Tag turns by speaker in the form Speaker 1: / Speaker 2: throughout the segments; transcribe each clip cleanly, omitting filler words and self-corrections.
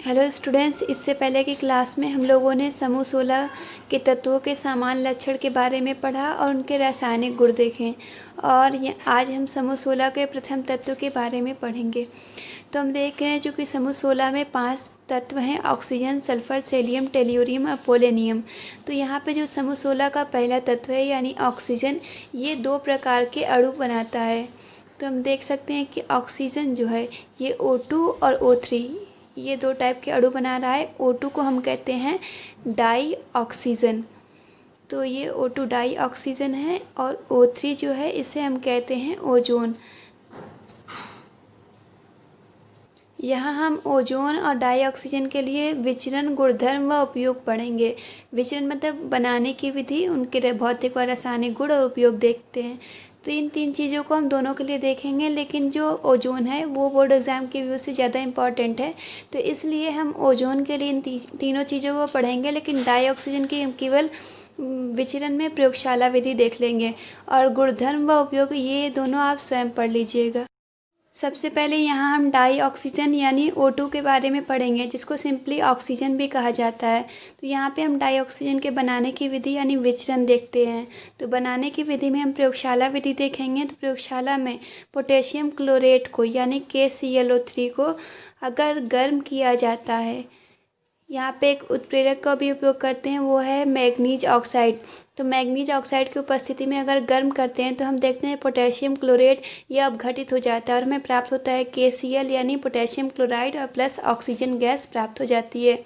Speaker 1: Hello students, इससे पहले की क्लास में हम लोगों ने समूह 16 के तत्वों के समान लक्षण के बारे में पढ़ा और उनके रासायनिक गुण देखे। और आज हम समूह 16 के प्रथम तत्व के बारे में पढ़ेंगे। तो हम देख रहे हैं जो कि समूह 16 में 5 तत्व हैं: ऑक्सीजन, सल्फर, सेलियम, टेल्यूरियम और पोलेनियम। तो यहाँ पे जो समूह 16 का पहला तत्व है यानी ऑक्सीजन, ये 2 प्रकार के अणु बनाता है। तो हम देख सकते हैं कि ऑक्सीजन जो है ये O2 और O3, ये 2 टाइप के अणु बना रहा है। O2 को हम कहते हैं डाई ऑक्सीजन, तो ये O2 डाई ऑक्सीजन है। और O3 जो है इसे हम कहते हैं ओजोन। यहाँ हम ओजोन और डाई ऑक्सीजन के लिए विचरण, गुणधर्म व उपयोग पढ़ेंगे। विचरण मतलब बनाने की विधि, उनके भौतिक व रासायनिक गुण और उपयोग देखते हैं। तो इन 3 चीज़ों को हम दोनों के लिए देखेंगे, लेकिन जो ओजोन है वो बोर्ड एग्ज़ाम के व्यू से ज़्यादा इम्पॉर्टेंट है, तो इसलिए हम ओजोन के लिए इन तीनों चीज़ों को पढ़ेंगे। लेकिन डाई ऑक्सीजन की हम केवल विचरण में प्रयोगशाला विधि देख लेंगे, और गुणधर्म व उपयोग ये दोनों आप स्वयं पढ़ लीजिएगा। सबसे पहले यहाँ हम डाई ऑक्सीजन यानी O2 के बारे में पढ़ेंगे, जिसको सिंपली ऑक्सीजन भी कहा जाता है। तो यहाँ पे हम डाई ऑक्सीजन के बनाने की विधि यानी विचरण देखते हैं। तो बनाने की विधि में हम प्रयोगशाला विधि देखेंगे। तो प्रयोगशाला में पोटेशियम क्लोरेट को यानी KClO3 को अगर गर्म किया जाता है, यहाँ पे एक उत्प्रेरक का भी उपयोग करते हैं, वो है मैग्नीज ऑक्साइड। तो मैग्नीज ऑक्साइड की उपस्थिति में अगर गर्म करते हैं तो हम देखते हैं पोटेशियम क्लोरेट यह अपघटित हो जाता है और हमें प्राप्त होता है KCl यानी पोटेशियम क्लोराइड और प्लस ऑक्सीजन गैस प्राप्त हो जाती है।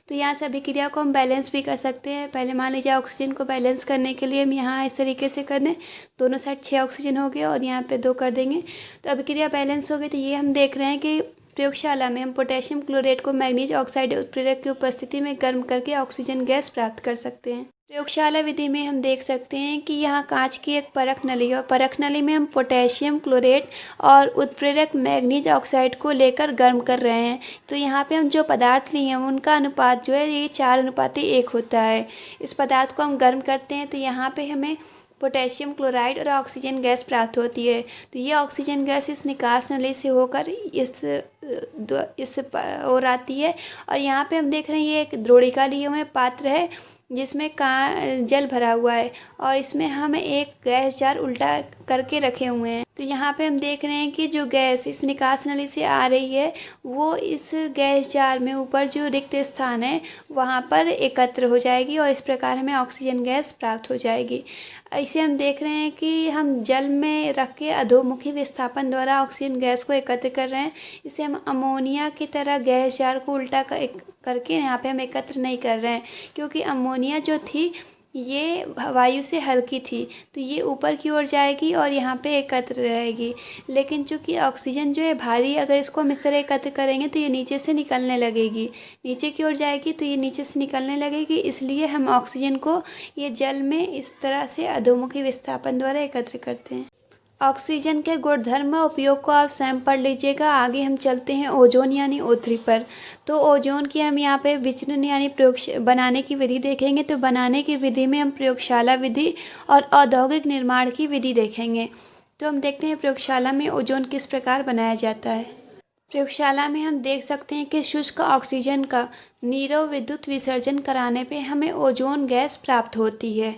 Speaker 1: तो यहाँ से अभिक्रिया को हम बैलेंस भी कर सकते हैं। पहले मान लीजिए ऑक्सीजन को बैलेंस करने के लिए हम यहाँ इस तरीके से कर दें, दोनों साइड 6 ऑक्सीजन हो गया और यहाँ पे 2 कर देंगे, तो अभिक्रिया बैलेंस हो गई। तो ये हम देख रहे हैं कि प्रयोगशाला में हम पोटेशियम क्लोरेट को मैग्नीज ऑक्साइड उत्प्रेरक की उपस्थिति में गर्म करके ऑक्सीजन गैस प्राप्त कर सकते हैं। प्रयोगशाला विधि में हम देख सकते हैं कि यहाँ कांच की एक परख नली है और परख नली में हम पोटेशियम क्लोरेट और उत्प्रेरक मैग्नीज ऑक्साइड को लेकर गर्म कर रहे हैं। तो यहाँ पे हम जो पदार्थ लिए हैं उनका अनुपात जो है ये 4:1 होता है। इस पदार्थ को हम गर्म करते हैं तो यहाँ पे हमें पोटेशियम क्लोराइड और ऑक्सीजन गैस प्राप्त होती है। तो ये ऑक्सीजन गैस इस निकास नली से होकर इस ओर आती है। और यहाँ पे हम देख रहे हैं ये एक द्रोणिका लिए हुए पात्र है जिसमें जल भरा हुआ है और इसमें हम एक गैस जार उल्टा करके रखे हुए हैं। तो यहाँ पे हम देख रहे हैं कि जो गैस इस निकास नली से आ रही है वो इस गैस जार में ऊपर जो रिक्त स्थान है वहाँ पर एकत्र हो जाएगी और इस प्रकार हमें ऑक्सीजन गैस प्राप्त हो जाएगी। इसे हम देख रहे हैं कि हम जल में रख के अधोमुखी विस्थापन द्वारा ऑक्सीजन गैस को एकत्र कर रहे हैं। इसे हम अमोनिया की तरह गैस जार को उल्टा करके यहाँ पे हम एकत्र नहीं कर रहे हैं, क्योंकि अमोनिया जो थी ये वायु से हल्की थी, तो ये ऊपर की ओर जाएगी और यहाँ पे एकत्र रहेगी। लेकिन चूँकि ऑक्सीजन जो है भारी, अगर इसको हम इस तरह एकत्र करेंगे तो ये नीचे से निकलने लगेगी, नीचे की ओर जाएगी तो ये नीचे से निकलने लगेगी। इसलिए हम ऑक्सीजन को ये जल में इस तरह से अधोमुखी विस्थापन द्वारा एकत्र करते हैं। ऑक्सीजन के गुणधर्म उपयोग को आप स्वयं पढ़ लीजिएगा। आगे हम चलते हैं ओजोन यानी O3 पर। तो ओजोन की हम यहाँ पे विचरण यानी बनाने की विधि देखेंगे। तो बनाने की विधि में हम प्रयोगशाला विधि और औद्योगिक निर्माण की विधि देखेंगे। तो हम देखते हैं प्रयोगशाला में ओजोन किस प्रकार बनाया जाता है। प्रयोगशाला में हम देख सकते हैं कि शुष्क ऑक्सीजन का नीरव विद्युत विसर्जन कराने पे हमें ओजोन गैस प्राप्त होती है।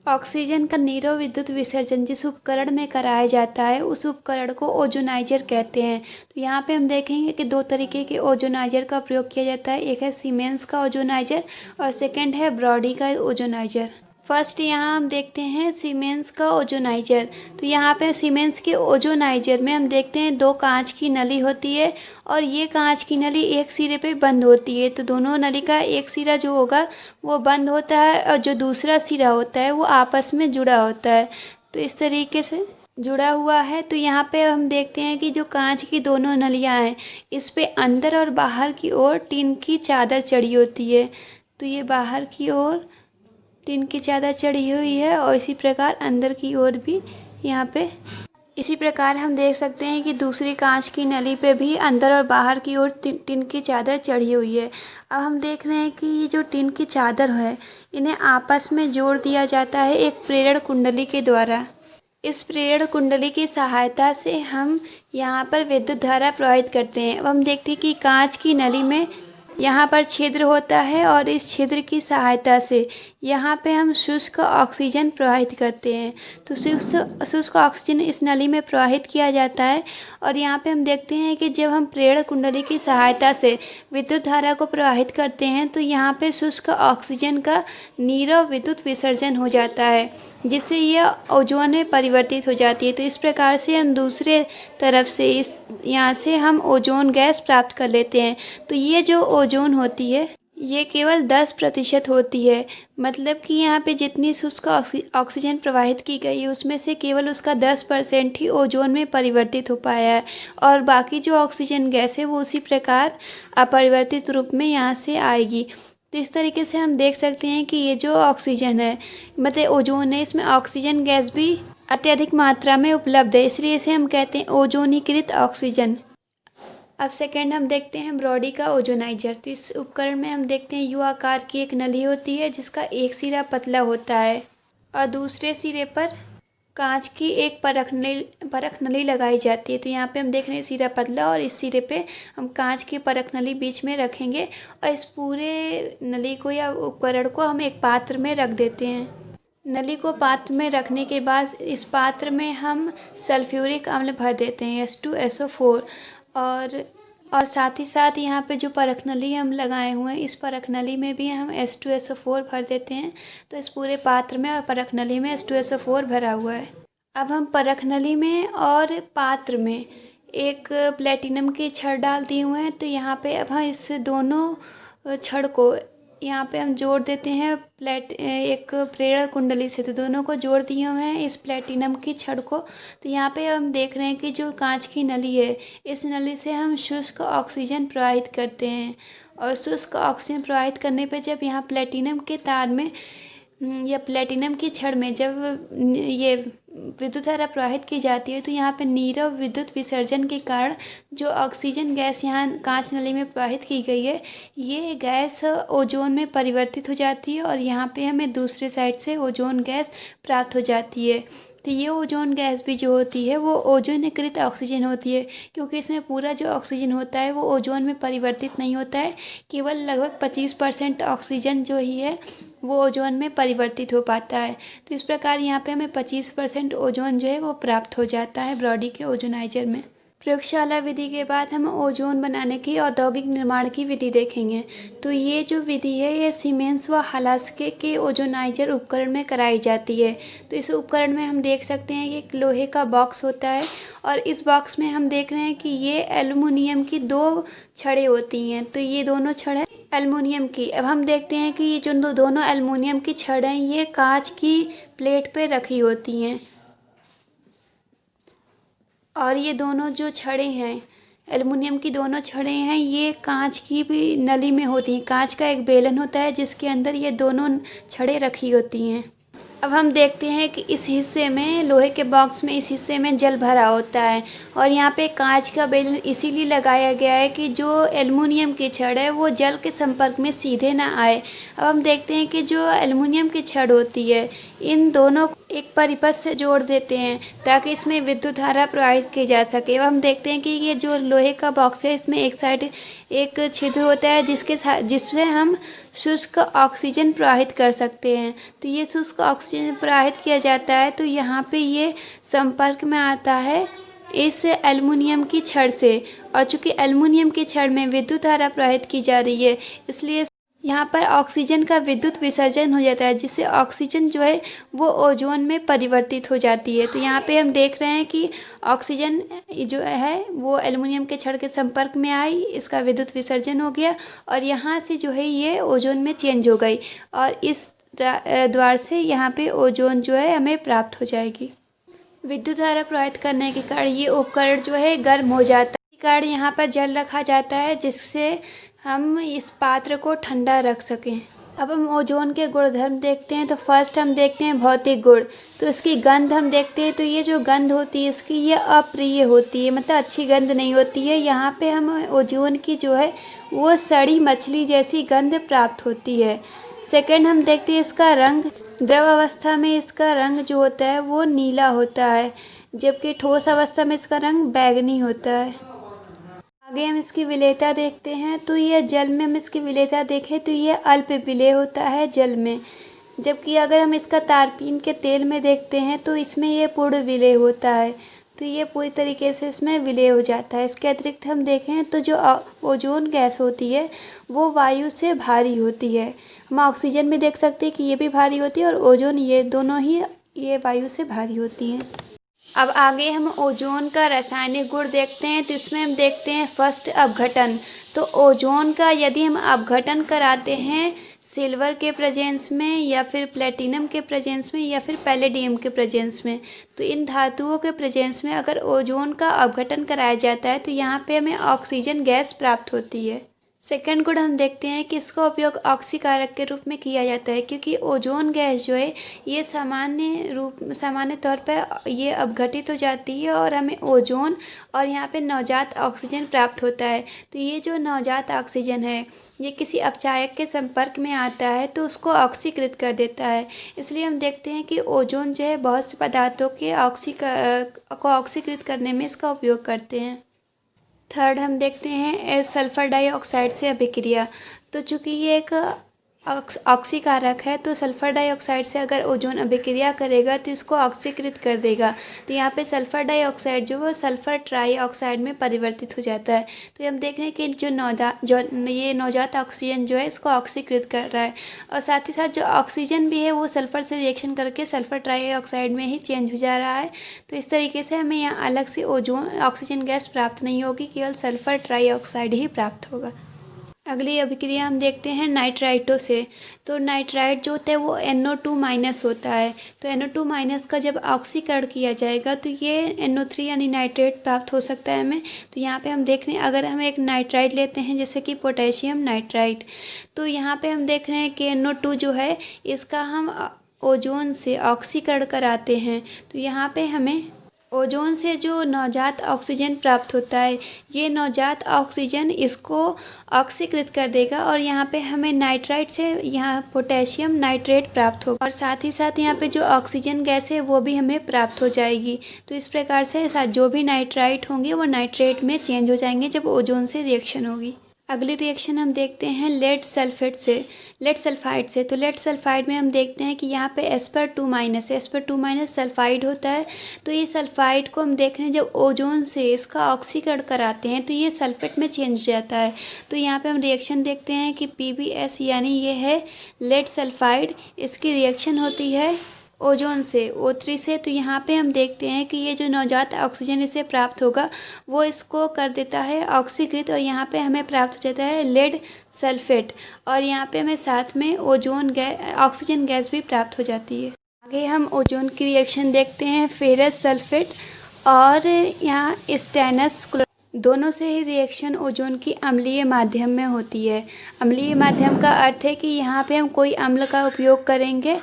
Speaker 1: ऑक्सीजन का नीरव विद्युत विसर्जन जिस उपकरण में कराया जाता है उस उपकरण को ओजोनाइजर कहते हैं। तो यहाँ पे हम देखेंगे कि 2 तरीके के ओजोनाइजर का प्रयोग किया जाता है। एक है सीमेंस का ओजोनाइजर और सेकंड है ब्रॉडी का ओजोनाइजर। फर्स्ट यहाँ हम देखते हैं सीमेंस का ओजोनाइजर। तो यहाँ पे सीमेंस के ओजोनाइजर में हम देखते हैं 2 कांच की नली होती है और ये कांच की नली एक सिरे पे बंद होती है। तो दोनों नली का एक सिरा जो होगा वो बंद होता है और जो दूसरा सिरा होता है वो आपस में जुड़ा होता है। तो इस तरीके से जुड़ा हुआ है। तो यहाँ पे हम देखते हैं कि जो कांच की दोनों नलियाँ हैं इस पे अंदर और बाहर की ओर टिन की चादर चढ़ी होती है। तो ये बाहर की ओर टिन की चादर चढ़ी हुई है और इसी प्रकार अंदर की ओर भी यहाँ पे इसी प्रकार हम देख सकते हैं कि दूसरी कांच की नली पे भी अंदर और बाहर की ओर टिन की चादर चढ़ी हुई है। अब हम देख रहे हैं कि ये जो टिन की चादर है इन्हें आपस में जोड़ दिया जाता है एक प्रेरण कुंडली के द्वारा। इस प्रेरण कुंडली की सहायता से हम यहाँ पर विद्युत धारा प्रवाहित करते हैं। अब हम देखते हैं कि कांच की नली में यहाँ पर छिद्र होता है और इस छिद्र की सहायता से यहाँ पे हम शुष्क ऑक्सीजन प्रवाहित करते हैं। तो शुष्क ऑक्सीजन इस नली में प्रवाहित किया जाता है और यहाँ पे हम देखते हैं कि जब हम प्रेरण कुंडली की सहायता से विद्युत धारा को प्रवाहित करते हैं तो यहाँ पे शुष्क ऑक्सीजन का नीरव विद्युत विसर्जन हो जाता है, जिससे यह ओजोन में परिवर्तित हो जाती है। तो इस प्रकार से हम दूसरे तरफ से यहाँ से हम ओजोन गैस प्राप्त कर लेते हैं। तो ये जो ओजोन होती है ये केवल 10% होती है, मतलब कि यहाँ पे जितनी शुष्क ऑक्सीजन प्रवाहित की गई है उसमें से केवल उसका 10% ही ओजोन में परिवर्तित हो पाया है और बाकी जो ऑक्सीजन गैस है वो उसी प्रकार अपरिवर्तित रूप में यहाँ से आएगी। तो इस तरीके से हम देख सकते हैं कि ये जो ऑक्सीजन है मतलब ओजोन है, इसमें ऑक्सीजन गैस भी अत्यधिक मात्रा में उपलब्ध है, इसलिए इसे हम कहते हैं ओजोनीकृत ऑक्सीजन। अब सेकेंड हम देखते हैं ब्रॉडी का ओजोनाइजर। तो इस उपकरण में हम देखते हैं यू आकार की एक नली होती है जिसका एक सिरा पतला होता है और दूसरे सिरे पर कांच की एक परख नली लगाई जाती है। तो यहाँ पे हम देख रहे हैं सिरा पतला और इस सिरे पे हम कांच की परख नली बीच में रखेंगे और इस पूरे नली को या उपकरण को हम एक पात्र में रख देते हैं। नली को पात्र में रखने के बाद इस पात्र में हम सल्फ्यूरिक अम्ल भर देते हैं H2SO4 और साथ ही साथ यहाँ पे जो परख नली हम लगाए हुए हैं इस परख नली में भी हम H2SO4 भर देते हैं। तो इस पूरे पात्र में और परख नली में H2SO4 भरा हुआ है। अब हम परख नली में और पात्र में एक प्लेटिनम की छड़ डाल दिए हुए हैं। तो यहाँ पे अब हम इस दोनों छड़ को यहाँ पे हम जोड़ देते हैं एक प्रेरण कुंडली से। तो दोनों को जोड़ दिए हुए हैं इस प्लेटिनम की छड़ को। तो यहाँ पे हम देख रहे हैं कि जो कांच की नली है इस नली से हम शुष्क ऑक्सीजन प्रवाहित करते हैं और शुष्क ऑक्सीजन प्रवाहित करने पे जब यहाँ प्लेटिनम के तार में या प्लेटिनम की छड़ में जब ये विद्युत धारा प्रवाहित की जाती है तो यहाँ पे नीरव विद्युत विसर्जन के कारण जो ऑक्सीजन गैस यहाँ कांच नली में प्रवाहित की गई है ये गैस ओजोन में परिवर्तित हो जाती है और यहाँ पे हमें दूसरे साइड से ओजोन गैस प्राप्त हो जाती है। तो ये ओजोन गैस भी जो होती है वो ओजोनीकृत ऑक्सीजन होती है, क्योंकि इसमें पूरा जो ऑक्सीजन होता है वो ओजोन में परिवर्तित नहीं होता है, केवल लगभग 25% ऑक्सीजन जो ही है वो ओजोन में परिवर्तित हो पाता है। तो इस प्रकार यहाँ पे हमें 25% ओजोन जो है वो प्राप्त हो जाता है ब्रॉडी के ओजोनाइजर में। प्रयोगशाला विधि के बाद हम ओजोन बनाने की औद्योगिक निर्माण की विधि देखेंगे। तो ये जो विधि है ये सीमेंस व हलास्के के ओजोनाइजर उपकरण में कराई जाती है। तो इस उपकरण में हम देख सकते हैं कि एक लोहे का बॉक्स होता है और इस बॉक्स में हम देख रहे हैं कि ये एल्युमिनियम की 2 छड़ें होती हैं। तो ये दोनों छड़ें एल्युमिनियम की। अब हम देखते हैं कि ये जो दोनों एल्युमिनियम की छड़ें ये कांच की प्लेट पे रखी होती हैं और ये दोनों जो छड़ें हैं एल्युमिनियम की दोनों छड़ें हैं ये कांच की भी नली में होती हैं। कांच का एक बेलन होता है जिसके अंदर ये दोनों छड़ें रखी होती हैं। अब हम देखते हैं कि इस हिस्से में लोहे के बॉक्स में इस हिस्से में जल भरा होता है और यहाँ पे कांच का बेलन इसीलिए लगाया गया है कि जो एल्युमिनियम की छड़ है वो जल के संपर्क में सीधे ना आए। अब हम देखते हैं कि जो एल्युमिनियम की छड़ होती है इन दोनों को एक परिपथ से जोड़ देते हैं ताकि इसमें विद्युत धारा प्रवाहित की जा सके। अब हम देखते हैं कि ये जो लोहे का बॉक्स है इसमें एक साइड एक छिद्र होता है जिससे हम शुष्क ऑक्सीजन प्रवाहित कर सकते हैं। तो ये शुष्क ऑक्सीजन प्रवाहित किया जाता है तो यहाँ पे ये संपर्क में आता है इस एल्युमिनियम की छड़ से और चूँकि एल्युमिनियम की छड़ में विद्युत धारा प्रवाहित की जा रही है इसलिए यहाँ पर ऑक्सीजन का विद्युत विसर्जन हो जाता है जिससे ऑक्सीजन जो है वो ओजोन में परिवर्तित हो जाती है। तो यहाँ पे हम देख रहे हैं कि ऑक्सीजन जो है वो एल्युमिनियम के छड़ के संपर्क में आई, इसका विद्युत विसर्जन हो गया और यहाँ से जो है ये ओजोन में चेंज हो गई और इस द्वार से यहाँ पे ओजोन जो है हमें प्राप्त हो जाएगी। विद्युत धारा प्रवाहित करने के कारण ये उपकरण जो है गर्म हो जाता है। इस कारण यहाँ पर जल रखा जाता है जिससे हम इस पात्र को ठंडा रख सकें। अब हम ओजोन के गुणधर्म देखते हैं। तो फर्स्ट हम देखते हैं भौतिक गुण। तो इसकी गंध हम देखते हैं। तो ये जो गंध होती है इसकी ये अप्रिय होती है, मतलब अच्छी गंध नहीं होती है। यहाँ पे हम ओजोन की जो है वो सड़ी मछली जैसी गंध प्राप्त होती है। सेकंड हम देखते हैं इसका रंग। द्रव अवस्था में इसका रंग जो होता है वो नीला होता है, जबकि ठोस अवस्था में इसका रंग बैंगनी होता है। आगे हम इसकी विलेयता देखते हैं। तो ये जल में हम इसकी विलेयता देखें तो ये अल्प विलेय होता है जल में, जबकि अगर हम इसका तारपीन के तेल में देखते हैं तो इसमें ये पूर्ण विलेय होता है। तो ये पूरी तरीके से इसमें विलेय हो जाता है। इसके अतिरिक्त हम देखें तो जो ओजोन गैस होती है वो वायु से भारी होती है। हम ऑक्सीजन में देख सकते हैं कि ये भी भारी होती है और ओजोन, ये दोनों ही ये वायु से भारी होती हैं। अब आगे हम ओजोन का रासायनिक गुण देखते हैं। तो इसमें हम देखते हैं फर्स्ट अपघटन। तो ओजोन का यदि हम अपघटन कराते हैं सिल्वर के प्रेजेंस में या फिर प्लेटिनम के प्रेजेंस में या फिर पैलेडियम के प्रेजेंस में, तो इन धातुओं के प्रेजेंस में अगर ओजोन का अपघटन कराया जाता है तो यहाँ पे हमें ऑक्सीजन गैस प्राप्त होती है। सेकंड गुण हम देखते हैं कि इसका उपयोग ऑक्सीकारक के रूप में किया जाता है, क्योंकि ओजोन गैस जो है ये सामान्य तौर पर ये अपघटित हो जाती है और हमें ओजोन और यहाँ पे नवजात ऑक्सीजन प्राप्त होता है। तो ये जो नवजात ऑक्सीजन है ये किसी अपचायक के संपर्क में आता है तो उसको ऑक्सीकृत कर देता है। इसलिए हम देखते हैं कि ओजोन जो है बहुत से पदार्थों के ऑक्सीकृत करने में इसका उपयोग करते हैं। थर्ड हम देखते हैं सल्फर डाइऑक्साइड से अभिक्रिया। तो चूँकि ये एक ऑक्सीकारक है तो सल्फर डाइऑक्साइड से अगर ओजोन अभिक्रिया करेगा तो इसको ऑक्सीकृत कर देगा। तो यहाँ पे सल्फर डाइऑक्साइड जो वो सल्फर ट्राइऑक्साइड में परिवर्तित हो जाता है। तो हम देख रहे हैं कि जो ये नवजात ऑक्सीजन जो है इसको ऑक्सीकृत कर रहा है और साथ ही साथ जो ऑक्सीजन भी है वो सल्फर से रिएक्शन करके सल्फर ट्राइऑक्साइड में ही चेंज हो जा रहा है। तो इस तरीके से हमें यहाँ अलग से ऑक्सीजन गैस प्राप्त नहीं होगी, केवल सल्फर ट्राइऑक्साइड ही प्राप्त होगा। अगली अभिक्रिया हम देखते हैं नाइट्राइटों से। तो नाइट्राइट जो होता है वो NO2- होता है। तो NO2- का जब ऑक्सीकरण किया जाएगा तो ये NO3 यानी नाइट्रेट प्राप्त हो सकता है हमें। तो यहाँ पे हम देख रहे हैं अगर हम एक नाइट्राइट लेते हैं जैसे कि पोटेशियम नाइट्राइट, तो यहाँ पे हम देख रहे हैं कि NO2 जो है इसका हम ओजोन से ऑक्सीकरण कराते हैं। तो यहाँ पे हमें ओजोन से जो नवजात ऑक्सीजन प्राप्त होता है ये नवजात ऑक्सीजन इसको ऑक्सीकृत कर देगा और यहाँ पे हमें नाइट्राइट से यहाँ पोटेशियम नाइट्रेट प्राप्त होगा और साथ ही साथ यहाँ पे जो ऑक्सीजन गैस है वो भी हमें प्राप्त हो जाएगी। तो इस प्रकार से जो भी नाइट्राइट होंगे वो नाइट्रेट में चेंज हो जाएंगे जब ओजोन से रिएक्शन होगी। अगली रिएक्शन हम देखते हैं लेड सल्फाइड से। तो लेड सल्फाइड में हम देखते हैं कि यहाँ पे Sp2- सल्फाइड होता है। तो ये सल्फाइड को हम देख रहे हैं जब ओजोन से इसका ऑक्सीकरण कराते हैं तो ये सल्फेट में चेंज हो जाता है। तो यहाँ पे हम रिएक्शन देखते हैं कि PbS यानी ये है लेड सल्फाइड, इसकी रिएक्शन होती है ओजोन से O3 से। तो यहाँ पे हम देखते हैं कि ये जो नवजात ऑक्सीजन इसे प्राप्त होगा वो इसको कर देता है ऑक्सीकृत और यहाँ पे हमें प्राप्त हो जाता है लेड सल्फेट और यहाँ पे हमें साथ में ऑक्सीजन गैस भी प्राप्त हो जाती है। आगे हम ओजोन की रिएक्शन देखते हैं फेरस सल्फेट और यहाँ स्टेनस दोनों से ही रिएक्शन ओजोन की अम्लीय माध्यम में होती है। अम्लीय माध्यम का अर्थ है कि यहाँ पे हम कोई अम्ल का उपयोग करेंगे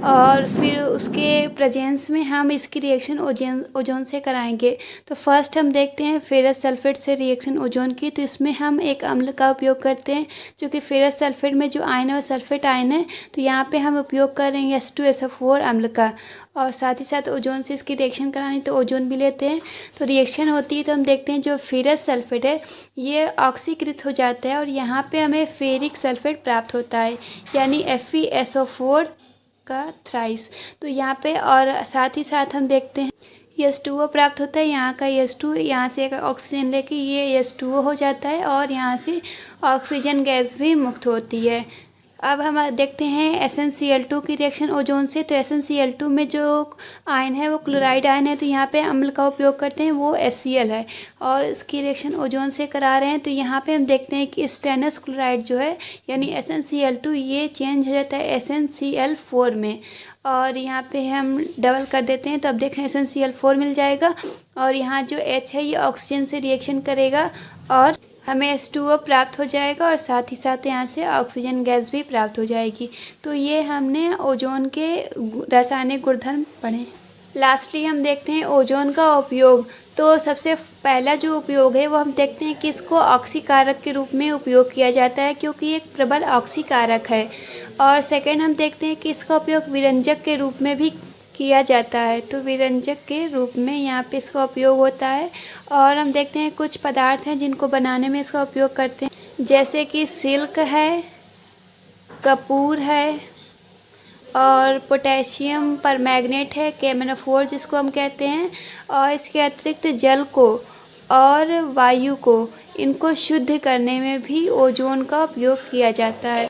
Speaker 1: और फिर उसके प्रेजेंस में हम इसकी रिएक्शन ओजोन से कराएंगे। तो फर्स्ट हम देखते हैं फेरस सल्फेट से रिएक्शन ओजोन की। तो इसमें हम एक अम्ल का उपयोग करते हैं जो कि फेरस सल्फेट में जो आयन है वो सल्फेट आयन है। तो यहाँ पे हम उपयोग करेंगे H2SO4 अम्ल का और साथ ही साथ ओजोन से इसकी रिएक्शन करानी तो ओजोन भी लेते हैं। तो रिएक्शन होती है तो हम देखते हैं जो फेरस सल्फेट है ये ऑक्सीकृत हो जाता है और यहाँ पे हमें फेरिक सल्फेट प्राप्त होता है यानी FeSO4 का थ्राइस। तो यहाँ पे और साथ ही साथ हम देखते हैं H2O प्राप्त होता है। यहाँ का H2 यहाँ से एक ऑक्सीजन लेके ये H2O हो जाता है और यहाँ से ऑक्सीजन गैस भी मुक्त होती है। अब हम देखते हैं SnCl2 की रिएक्शन ओजोन से। तो SnCl2 में जो आयन है वो क्लोराइड आयन है। तो यहाँ पे अम्ल का उपयोग करते हैं वो HCl है और इसकी रिएक्शन ओजोन से करा रहे हैं। तो यहाँ पे हम देखते हैं कि स्टेनस क्लोराइड जो है यानी SnCl2 ये चेंज हो जाता है SnCl4 में और यहाँ पे हम डबल कर देते हैं। तो अब देख रहे हैं SnCl4 मिल जाएगा और यहाँ जो H है ये ऑक्सीजन से रिएक्शन करेगा और हमें H2O प्राप्त हो जाएगा और साथ ही साथ यहाँ से ऑक्सीजन गैस भी प्राप्त हो जाएगी। तो ये हमने ओजोन के रासायनिक गुणधर्म पढ़े। लास्टली हम देखते हैं ओजोन का उपयोग। तो सबसे पहला जो उपयोग है वो हम देखते हैं कि इसको ऑक्सीकारक के रूप में उपयोग किया जाता है क्योंकि एक प्रबल ऑक्सीकारक है। और सेकंड हम देखते हैं कि इसका उपयोग विरंजक के रूप में भी किया जाता है, तो विरंजक के रूप में यहाँ पे इसका उपयोग होता है। और हम देखते हैं कुछ पदार्थ हैं जिनको बनाने में इसका उपयोग करते हैं, जैसे कि सिल्क है, कपूर है और पोटेशियम परमैंगनेट है, KMnO4 जिसको हम कहते हैं। और इसके अतिरिक्त जल को और वायु को इनको शुद्ध करने में भी ओजोन का उपयोग किया जाता है।